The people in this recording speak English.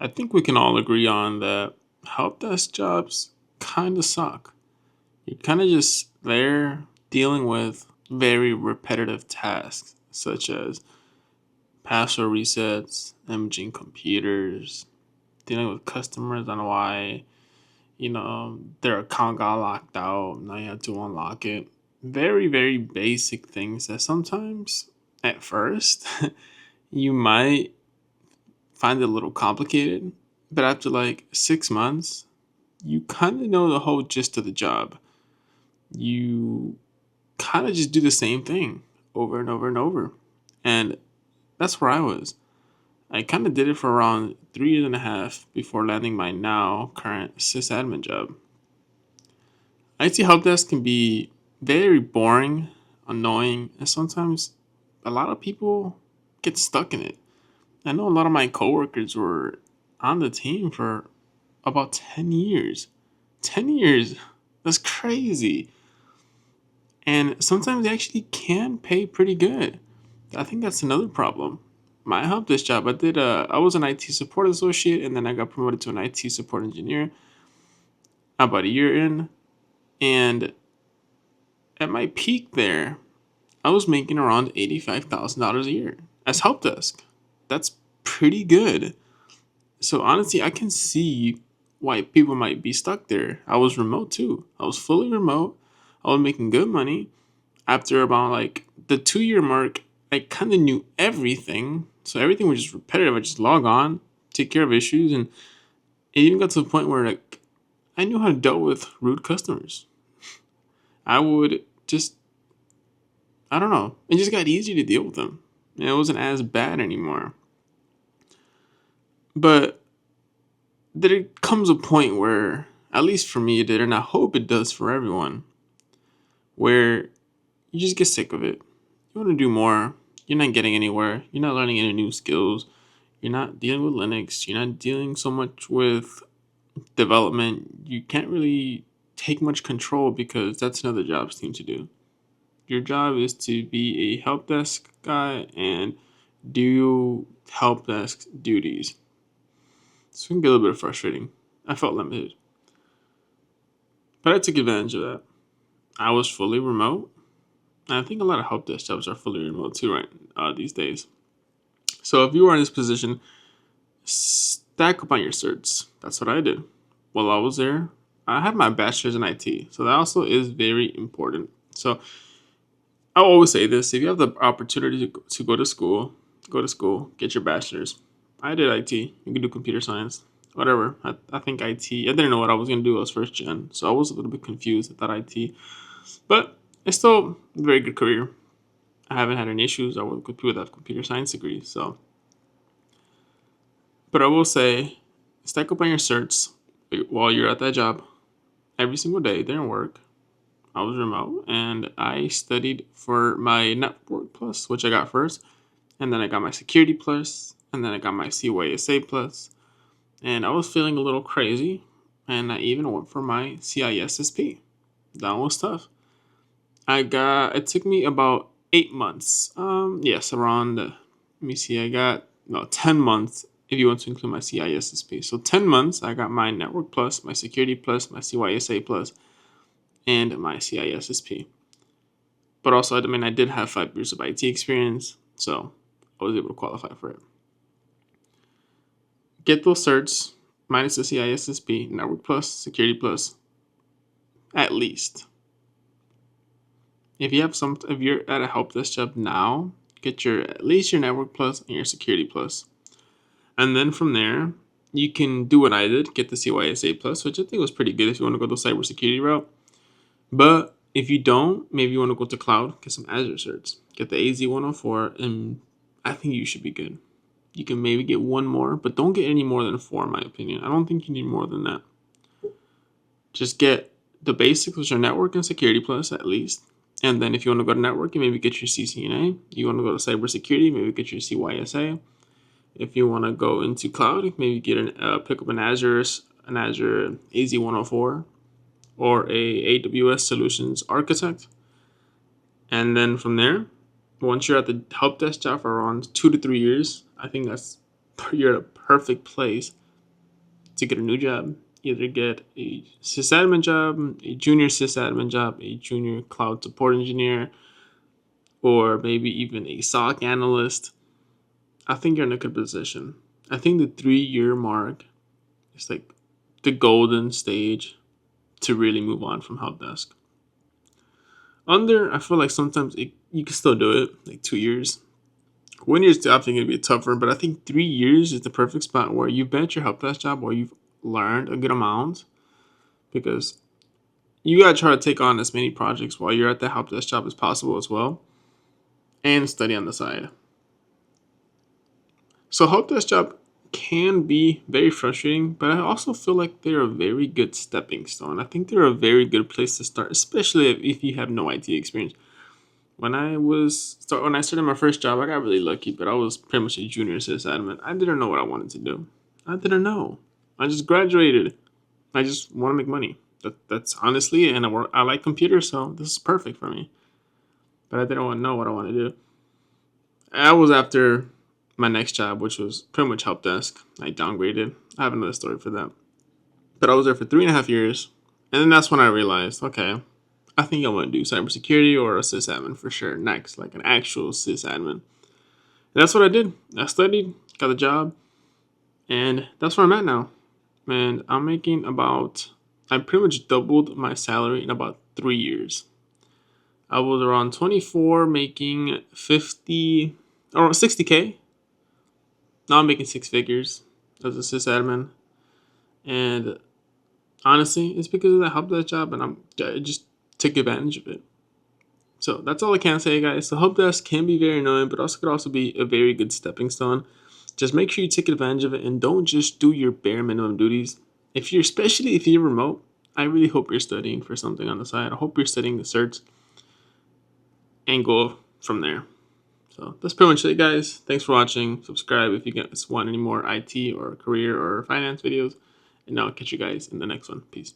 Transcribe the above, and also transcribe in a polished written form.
I think we can all agree on that help desk jobs kind of suck. You're kind of just there dealing with very repetitive tasks, such as password resets, imaging computers, dealing with customers on why, their account got locked out. Now you have to unlock it. Very, very basic things that sometimes at first you might find it a little complicated, but after like 6 months, you kind of know the whole gist of the job. You kind of just do the same thing over and over and over. And that's where I was. I kind of did it for around 3 years and a half before landing my now current sysadmin job. IT help desk can be very boring, annoying, and sometimes a lot of people get stuck in it. I know a lot of my coworkers were on the team for about 10 years. 10 years. That's crazy. And sometimes they actually can pay pretty good. I think that's another problem. My help desk job, I was an IT support associate and then I got promoted to an IT support engineer about a year in. And at my peak there, I was making around $85,000 a year as help desk. That's pretty good. So honestly, I can see why people might be stuck there. I was remote too. I was fully remote. I was making good money. After about like the 2 year mark, I kind of knew everything. So everything was just repetitive. I just log on, take care of issues, and it even got to the point where like I knew how to deal with rude customers. I would just I don't know. It just got easier to deal with them. And it wasn't as bad anymore. But there comes a point where, at least for me, it did, and I hope it does for everyone, where you just get sick of it. You want to do more. You're not getting anywhere. You're not learning any new skills. You're not dealing with Linux. You're not dealing so much with development. You can't really take much control because that's another job's team to do. Your job is to be a help desk guy and do help desk duties. So it can get a little bit frustrating. I felt limited. But I took advantage of that. I was fully remote. And I think a lot of help desk jobs are fully remote too, right? These days. So if you are in this position, stack up on your certs. That's what I did. While I was there, I had my bachelor's in IT. So that also is very important. So I always say this: if you have the opportunity to go to school, get your bachelor's. I did IT. You can do computer science, whatever. I think IT. I didn't know what I was gonna do. I was first gen, so I was a little bit confused at that IT. But it's still a very good career. I haven't had any issues. I work with people that have computer science degrees. So, but I will say, stack up on your certs while you're at that job every single day during work. I was remote and I studied for my Network Plus, which I got first, and then I got my Security Plus, and then I got my CYSA Plus, and I was feeling a little crazy, and I even went for my CISSP. That was tough. It took me about 8 months. Yes, around, let me see, I got, no, 10 months if you want to include my CISSP. So 10 months, I got my Network Plus, my Security Plus, my CYSA Plus, and my CISSP. But also, I mean, I did have 5 years of IT experience, so I was able to qualify for it. Get those certs, minus the CISSP, Network Plus, Security Plus, at least. If you're at a help desk job now, get your at least your Network Plus and your Security Plus, and then from there, you can do what I did, get the CYSA Plus, which I think was pretty good if you want to go the cybersecurity route. But if you don't, maybe you want to go to cloud, get some Azure certs, get the AZ-104, and I think you should be good. You can maybe get one more, but don't get any more than four, in my opinion. I don't think you need more than that. Just get the basics, which are network and security plus at least. And then if you want to go to networking, maybe get your CCNA. You want to go to cybersecurity, maybe get your CYSA. If you want to go into cloud, maybe pick up an Azure AZ-104 or a AWS Solutions Architect. And then from there, once you're at the help desk job for around 2 to 3 years, I think you're at a perfect place to get a new job. Either get a sysadmin job, a junior sysadmin job, a junior cloud support engineer, or maybe even a SOC analyst. I think you're in a good position. I think the 3 year mark is like the golden stage to really move on from help desk. Under, I feel like sometimes you can still do it, like 2 years. 1 year is definitely going to be tougher, but I think 3 years is the perfect spot where you've been at your help desk job, where you've learned a good amount, because you got to try to take on as many projects while you're at the help desk job as possible as well, and study on the side. So help desk job can be very frustrating, but I also feel like they're a very good stepping stone. I think they're a very good place to start, especially if you have no IT experience. When I started my first job, I got really lucky, but I was pretty much a junior sysadmin. I didn't know what I wanted to do. I didn't know. I just graduated. I just want to make money. That's honestly, and I like computers, so this is perfect for me. But I didn't want to know what I want to do. I was after my next job, which was pretty much help desk. I downgraded. I have another story for that. But I was there for 3.5 years, and then that's when I realized, okay, I think I want to do cybersecurity or a sysadmin for sure next, like an actual sysadmin. And that's what I did. I studied, got a job, and that's where I'm at now. And I pretty much doubled my salary in about 3 years. I was around 24, making 50 or 60K. Now I'm making six figures as a sysadmin. And honestly, it's because of the help desk job, and I just take advantage of it. So that's all I can say, guys. The help desk can be very annoying, but also could also be a very good stepping stone. Just make sure you take advantage of it and don't just do your bare minimum duties. Especially if you're remote, I really hope you're studying for something on the side. I hope you're studying the certs and go from there. So that's pretty much it, guys. Thanks for watching. Subscribe if you guys want any more IT or career or finance videos. And I'll catch you guys in the next one. Peace.